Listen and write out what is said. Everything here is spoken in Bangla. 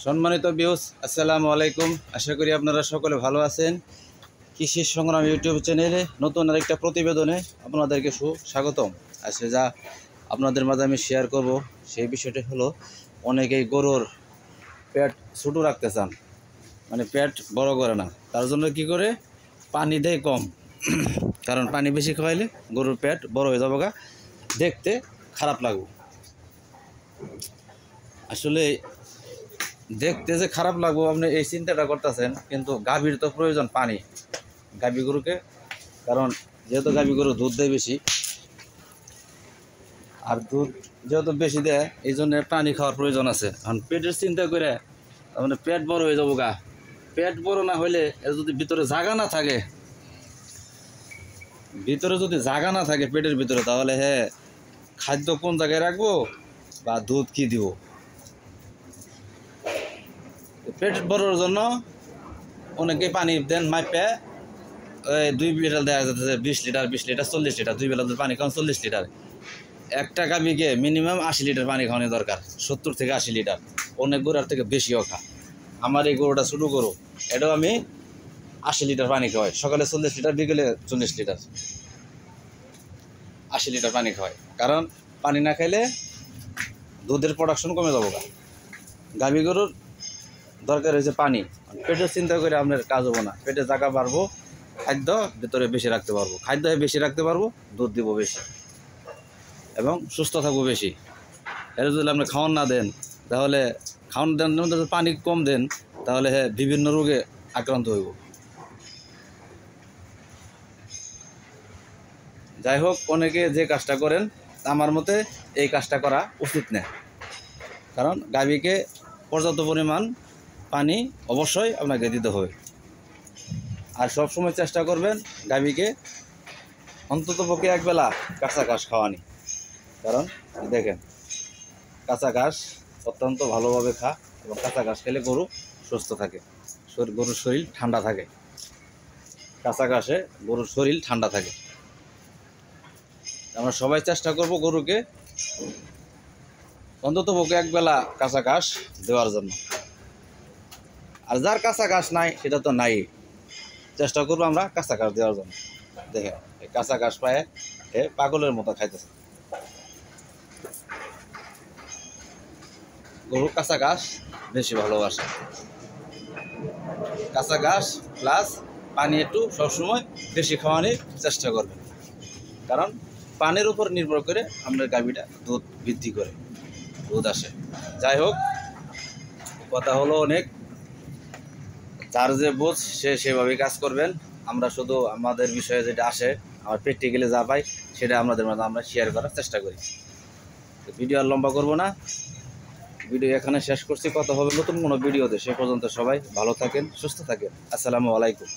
সম্মানিত ভিউয়ার্স, আসসালামু আলাইকুম। আশা করি আপনারা সকলে ভালো আছেন। কৃষি সংগ্রাম ইউটিউব চ্যানেলে নতুন আরেকটা প্রতিবেদনে আপনাদেরকে সুস্বাগতম। আজকে যা আপনাদের মাঝে আমি শেয়ার করব সেই বিষয়টি হলো, অনেকেই গরুর পেট ছোটো রাখতে চান, মানে পেট বড় করে না। তার জন্য কি করে, পানি দেয় কম। কারণ পানি বেশি খাওয়াইলে গরুর পেট বড় হয়ে যাবো, দেখতে খারাপ লাগবে। আসলে দেখতে যে খারাপ লাগবো আপনি এই চিন্তাটা করতেছেন, কিন্তু গাভীর তো প্রয়োজন পানি গাভী গরুকে। কারণ যেহেতু গাভী গরু দুধ দেয় বেশি, আর দুধ যেহেতু বেশি দেয়, এই জন্য পানি খাওয়ার প্রয়োজন আছে। কারণ পেটের চিন্তা করে মানে পেট বড় হয়ে যাবো গা। পেট বড় না হইলে যদি ভিতরে জায়গা না থাকে, পেটের ভিতরে, তাহলে হ্যাঁ খাদ্য কোন জায়গায় রাখবো বা দুধ কি দিব। পেট বড়োর জন্য অনেকে পানি দেন মাপে, ওই 2 লিটার দেখা যাচ্ছে 20 লিটার 40 লিটার, 2 বেলা পানি খাওয়ান 40 লিটার। একটা গাভীকে মিনিমাম 80 লিটার পানি খাওয়ানো দরকার, 70 থেকে 80 লিটার। অনেক গরুর থেকে বেশিও খা। আমার এই গরুটা ছোটো গরু, এটাও আমি 80 লিটার পানি খাওয়াই। সকালে 40 লিটার, বিকেলে 40 লিটার, 80 লিটার পানি খাওয়াই। কারণ পানি না খাইলে দুধের প্রোডাকশন কমে যাবো। গাভী গরুর দরকার হয়েছে পানি। পেটের চিন্তা করে আপনার কাজ হবো না। পেটে জায়গা বাড়বো, খাদ্য ভিতরে বেশি রাখতে পারবো, বেশি রাখতে পারবো, দুধ দিব বেশি এবং সুস্থ থাকবো বেশি। এটা যদি আপনি খাওয়ান না দেন, তাহলে খাওয়ান দেন, পানি কম দেন, তাহলে বিভিন্ন রোগে আক্রান্ত হইব। যাই হোক, অনেকে যে কাজটা করেন, আমার মতে এই কাজটা করা উচিত না। কারণ গাভীকে পর্যাপ্ত পরিমাণ পানি অবশ্যই আপনাকে দিতে হবে। আর সবসময় চেষ্টা করবেন গাভীকে অন্ততপক্ষে একবেলা কাঁচা ঘাস খাওয়ানি। কারণ দেখেন, কাঁচা ঘাস অত্যন্ত ভালোভাবে খা, এবং কাঁচা ঘাস খেলে গরু সুস্থ থাকে, গরুর শরীর ঠান্ডা থাকে। কাঁচা ঘাসে গরুর শরীর ঠান্ডা থাকে। আমরা সবাই চেষ্টা করব গরুকে অন্ততপক্ষে একবেলা কাঁচা ঘাস দেওয়ার জন্য। আর যার কাঁচা ঘাস নাই, সেটা তো নাই, চেষ্টা করবো আমরা কাঁচা ঘাস দেওয়ার জন্য। দেখেন, এই কাঁচা ঘাস পায়ে পাগলের মতো খাইতেছে। গরু কাঁচা ঘাস বেশি ভালোবাসে। কাঁচা ঘাস প্লাস পানি একটু সবসময় বেশি খাওয়ানোর চেষ্টা করবেন। কারণ পানির উপর নির্ভর করে আপনার গাভীটা দুধ বৃদ্ধি করে, দুধ আসে। যাই হোক, কথা হলো অনেক, যার যে বোঝ সে সেভাবেই কাজ করবেন। আমরা শুধু আমাদের বিষয়ে যেটা আসে, আমার প্র্যাকটিক্যালি যা পাই, সেটা আপনাদের মাঝে আমরা শেয়ার করার চেষ্টা করি। ভিডিও আর লম্বা করবো না, ভিডিও এখানে শেষ করছি। কথা হবে নতুন কোনো ভিডিওতে। সে পর্যন্ত সবাই ভালো থাকেন, সুস্থ থাকেন। আসসালামু আলাইকুম।